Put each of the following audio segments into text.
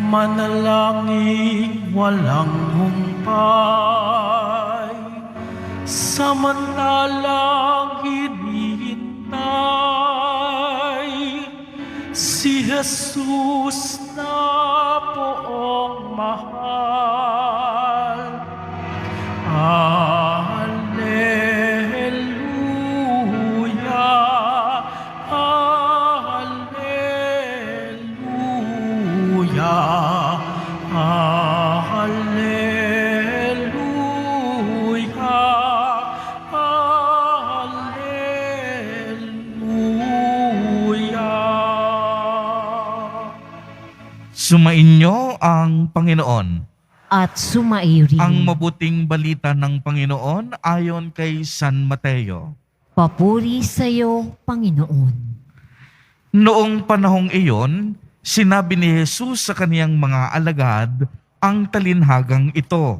manalangin walang humpay, samantalang hinihintay si Jesus na poong mahal. Alleluia, Alleluia, Alleluia, Alleluia. Sumainyo ang Panginoon. At sumaiyo rin. Ang mabuting balita ng Panginoon ayon kay San Mateo. Papuri sa iyo, Panginoon. Noong panahong iyon, sinabi ni Jesus sa kaniyang mga alagad ang talinhagang ito.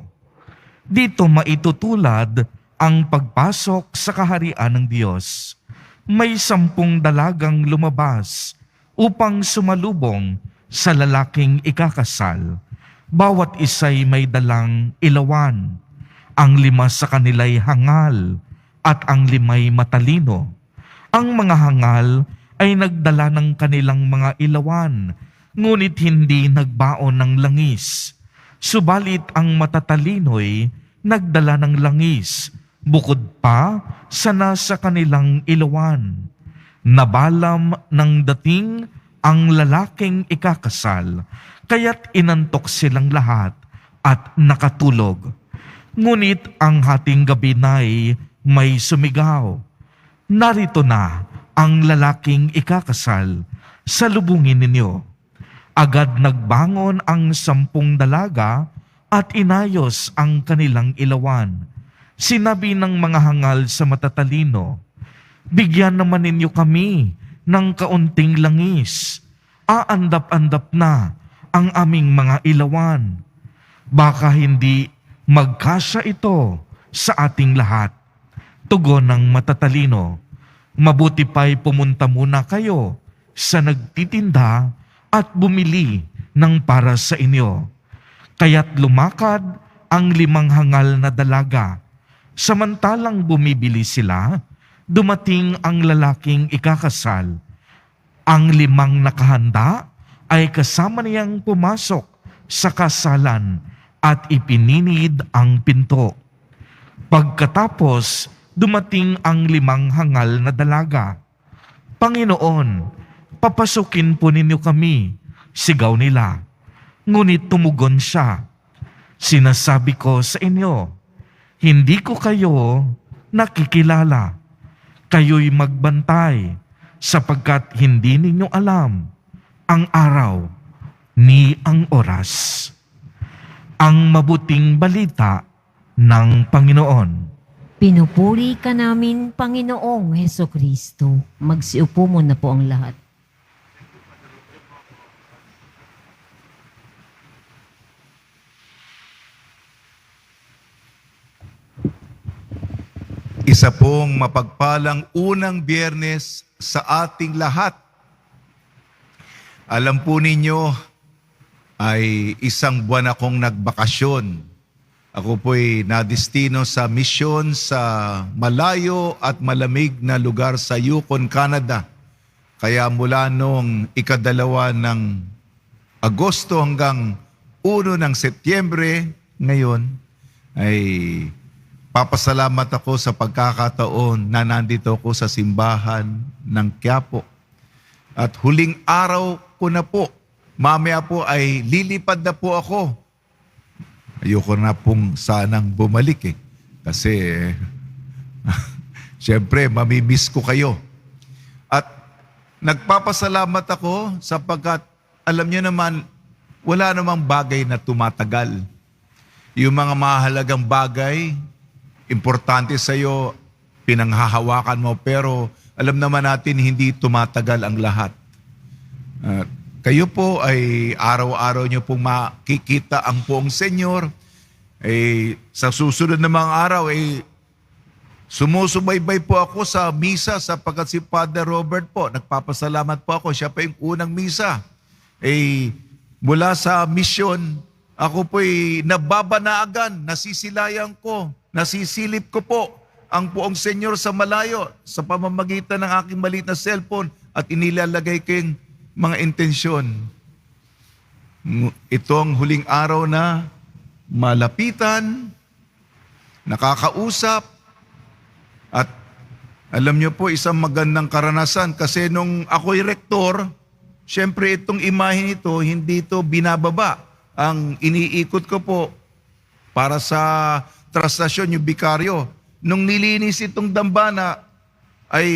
Dito maitutulad ang pagpasok sa kaharian ng Diyos. May 10 dalagang lumabas upang sumalubong sa lalaking ikakasal. Bawat isa'y may dalang ilawan. Ang 5 sa kanila'y hangal at ang 5'ay matalino. Ang mga hangal ay nagdala ng kanilang mga ilawan, ngunit hindi nagbaon ng langis. Subalit ang matatalino'y nagdala ng langis, bukod pa sa nasa kanilang ilawan. Nabalam ng dating ang lalaking ikakasal, kaya't inantok silang lahat at nakatulog. Ngunit ang hating gabi na'y may sumigaw, "Narito na ang lalaking ikakasal, salubungin ninyo." Agad nagbangon ang 10 dalaga at inayos ang kanilang ilawan. Sinabi ng mga hangal sa matatalino, "Bigyan naman ninyo kami ng kaunting langis. Aandap-andap na ang aming mga ilawan. Baka hindi magkasya ito sa ating lahat." Tugon ng matatalino, "Mabuti pa'y pumunta muna kayo sa nagtitinda at bumili ng para sa inyo." Kaya't lumakad ang 5 hangal na dalaga. Samantalang bumibili sila, dumating ang lalaking ikakasal. Ang 5 nakahanda ay kasama niyang pumasok sa kasalan at ipininid ang pinto. Pagkatapos, dumating ang 5 hangal na dalaga. "Panginoon, papasukin po ninyo kami," sigaw nila. Ngunit tumugon siya, "Sinasabi ko sa inyo, hindi ko kayo nakikilala. Kayo'y magbantay, sapagkat hindi ninyo alam ang araw ni ang oras." Ang mabuting balita ng Panginoon. Pinupuri ka namin, Panginoong Hesukristo. Magsiupo muna po ang lahat. Isa pong mapagpalang unang Biyernes sa ating lahat. Alam po ninyo, ay isang buwan akong nagbakasyon. Ako po'y nadestino sa misyon sa malayo at malamig na lugar sa Yukon, Canada. Kaya mula noong 2 ng Agosto hanggang 1 ng Setyembre ngayon, ay papasalamat ako sa pagkakataon na nandito ako sa simbahan ng Quiapo. At huling araw ko na po, mamaya po ay lilipad na po ako. Ayoko na pong sanang bumalik kasi siyempre mamimiss ko kayo. At nagpapasalamat ako sapagkat alam niyo naman, wala namang bagay na tumatagal. Yung mga mahalagang bagay, importante sa iyo, pinanghahawakan mo, pero alam naman natin hindi tumatagal ang lahat. Kayo po ay araw-araw nyo pong makikita ang poong Senyor. Sa susunod na mga araw, sumusubaybay po ako sa misa sapagkat si Father Robert po, nagpapasalamat po ako, siya pa yung unang misa. mula sa misyon, ako po'y nababanaagan, nasisilayan ko, nasisilip ko po ang poong Senyor sa malayo sa pamamagitan ng aking maliit na cellphone at inilalagay ko yung mga intensyon. Itong huling araw na malapitan, nakakausap, at alam niyo po, isang magandang karanasan kasi nung ako'y rektor, syempre itong imahe nito, hindi ito binababa. Ang iniikot ko po para sa trastasyon, yung bikaryo. Nung nilinis itong dambana, ay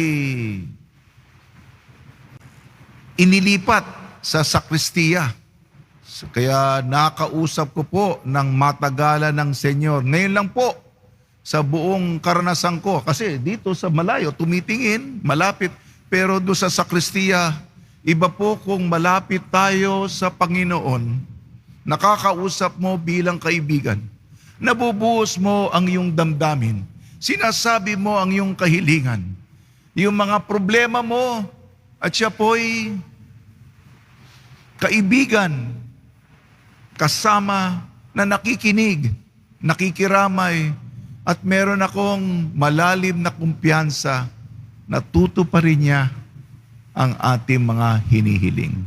inilipat sa sakristiya. Kaya nakausap ko po ng matagalan ng Senyor. Ngayon lang po, sa buong karanasan ko, kasi dito sa malayo, tumitingin, malapit, pero doon sa sakristiya, iba po kung malapit tayo sa Panginoon, nakakausap mo bilang kaibigan, nabubuhos mo ang iyong damdamin, sinasabi mo ang iyong kahilingan, yung mga problema mo, at siya po'y kaibigan, kasama na nakikinig, nakikiramay, at meron akong malalim na kumpiyansa na tutuparin niya ang ating mga hinihiling.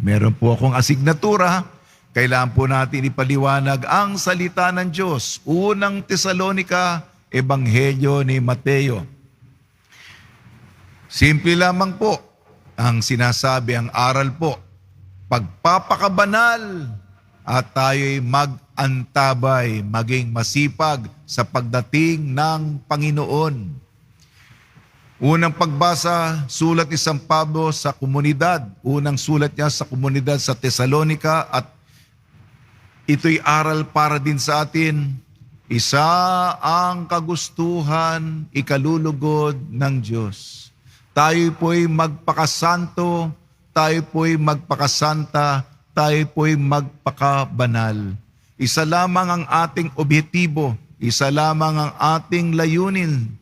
Meron po akong asignatura, kailangan po natin ipaliwanag ang salita ng Diyos. Unang Tesalonika, Ebanghelyo ni Mateo. Simple lamang po ang sinasabi, ang aral po. Pagpapakabanal at tayo'y mag-antabay, maging masipag sa pagdating ng Panginoon. Unang pagbasa, sulat ni San Pablo sa komunidad. Unang sulat niya sa komunidad sa Tesalonika at ito'y aral para din sa atin. Isa ang kagustuhan, ikalulugod ng Diyos. Tayo po'y magpakasanto, tayo po'y magpakasanta, tayo po'y magpakabanal. Isa lamang ang ating objektibo, isa lamang ang ating layunin.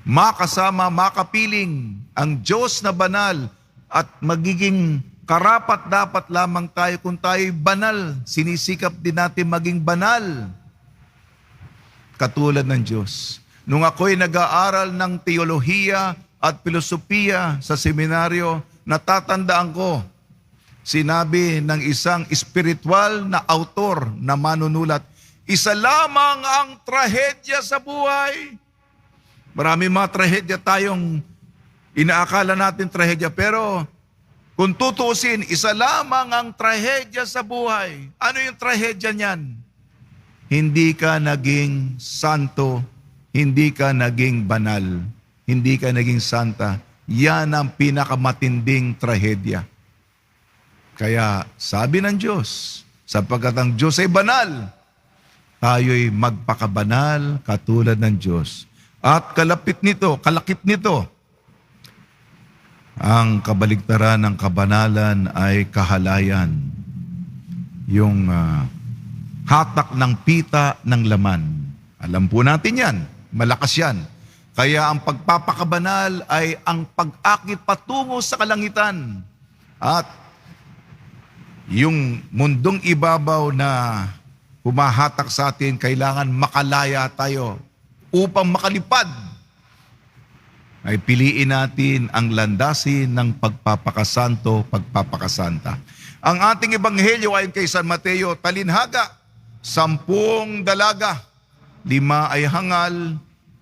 Makasama, makapiling ang Diyos na banal at magiging karapat dapat lamang tayo kung tayo'y banal. Sinisikap din natin maging banal katulad ng Diyos. Nung ako'y nag-aaral ng teolohiya at filosofiya sa seminaryo, natatandaan ko, sinabi ng isang espiritual na autor na manunulat, isa lamang ang trahedya sa buhay. Marami mga trahedya tayong inaakala natin trahedya, pero kung tutuusin, isa lamang ang trahedya sa buhay. Ano yung trahedya niyan? Hindi ka naging santo, hindi ka naging banal, hindi ka naging santa. Yan ang pinakamatinding trahedya. Kaya sabi ng Diyos, sapagkat ang Diyos ay banal, tayo'y magpakabanal katulad ng Diyos. At kalakip nito, ang kabaligtaran ng kabanalan ay kahalayan. Yung hatak ng pita ng laman. Alam po natin yan, malakas yan. Kaya ang pagpapakabanal ay ang pag-akit patungo sa kalangitan. At yung mundong ibabaw na humahatak sa atin, kailangan makalaya tayo upang makalipad. Ay piliin natin ang landasin ng pagpapakasanto, pagpapakasanta. Ang ating ebanghelyo ayon kay San Mateo, talinhaga, 10 dalaga, 5 ay hangal,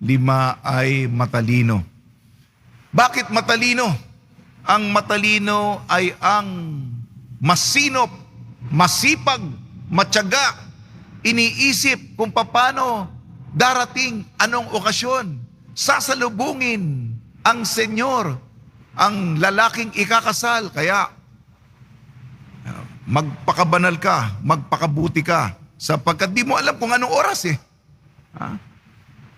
5 ay matalino. Bakit matalino? Ang matalino ay ang masinop, masipag, matyaga, iniisip kung paano darating anong okasyon, sasalubungin ang Senyor, ang lalaking ikakasal. Kaya magpakabanal ka, magpakabuti ka, sapagkat di mo alam kung anong oras eh.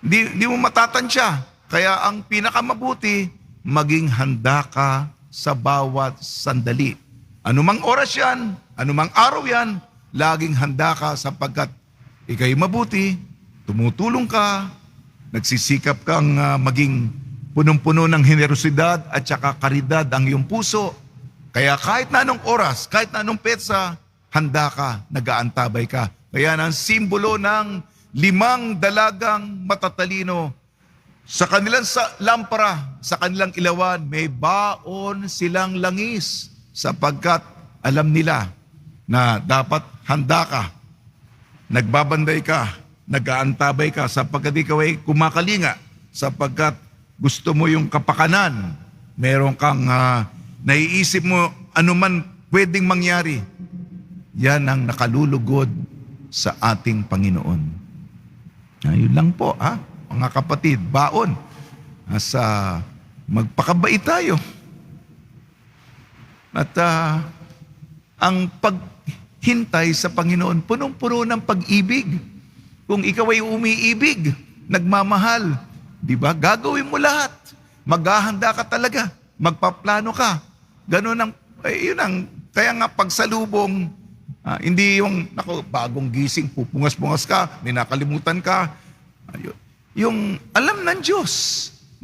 Di mo matatansya. Kaya ang pinakamabuti, maging handa ka sa bawat sandali. Anumang oras yan, anumang araw yan, laging handa ka sapagkat ikay mabuti, tumutulong ka, nagsisikap kang maging punong-puno ng generosidad at saka karidad ang iyong puso. Kaya kahit na anong oras, kahit na anong petsa, handa ka, nag-aantabay ka. Kaya ang simbolo ng 5 dalagang matatalino, sa kanilang lampara, sa kanilang ilawan, may baon silang langis sapagkat alam nila na dapat handa ka, nagbabanday ka, nag-aantabay ka sapagkat ikaw ay kumakalinga, sapagkat gusto mo yung kapakanan, meron kang naiisip mo anuman pwedeng mangyari. Yan ang nakalulugod sa ating Panginoon. Yun lang po, mga kapatid, baon. Sa magpakabait tayo. At ang paghintay sa Panginoon, punong-puno ng pag-ibig. Kung ikaw ay umiibig, nagmamahal, di ba? Gagawin mo lahat. Maghahanda ka talaga. Magpaplano ka. Ganun ang, yun ang, kaya nga pagsalubong, hindi yung, bagong gising, pupungas-pungas ka, may nakalimutan ka. Yung alam ng Diyos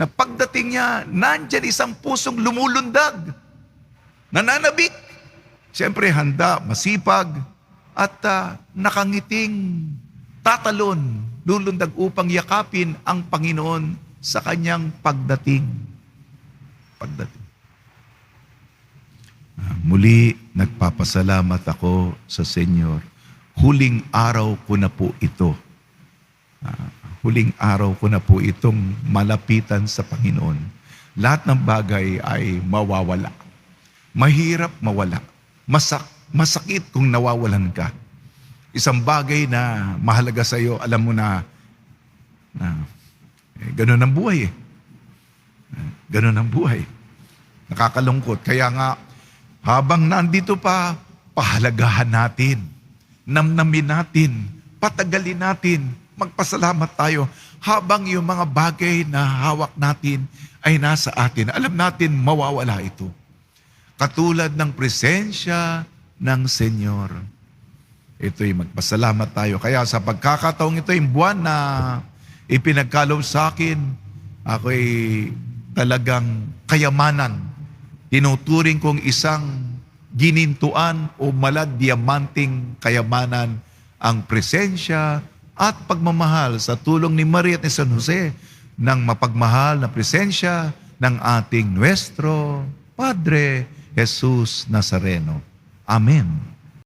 na pagdating niya, nandyan isang pusong lumulundag, nananabik. Siyempre, handa, masipag, at nakangiting tatalon, lulundag upang yakapin ang Panginoon sa kanyang pagdating. Muli, nagpapasalamat ako sa Senyor. Huling araw ko na po ito. Huling araw ko na po itong malapitan sa Panginoon. Lahat ng bagay ay mawawala. Mahirap mawala. Masakit kung nawawalan ka. Isang bagay na mahalaga sa iyo, alam mo na ganun ang buhay eh. Ganun ang buhay. Nakakalungkot. Kaya nga, habang nandito pa, pahalagahan natin, namnamin natin, patagalin natin, magpasalamat tayo habang yung mga bagay na hawak natin ay nasa atin. Alam natin, mawawala ito. Katulad ng presensya ng Senyor. Ito'y magpasalamat tayo. Kaya sa pagkakataong ito, yung buwan na ipinagkaloob sa akin, ako'y talagang kayamanan. Tinuturing kong isang ginintuan o maladiamanting kayamanan ang presensya at pagmamahal sa tulong ni Maria at ni San Jose ng mapagmahal na presensya ng ating Nuestro Padre Jesus Nazareno. Amen.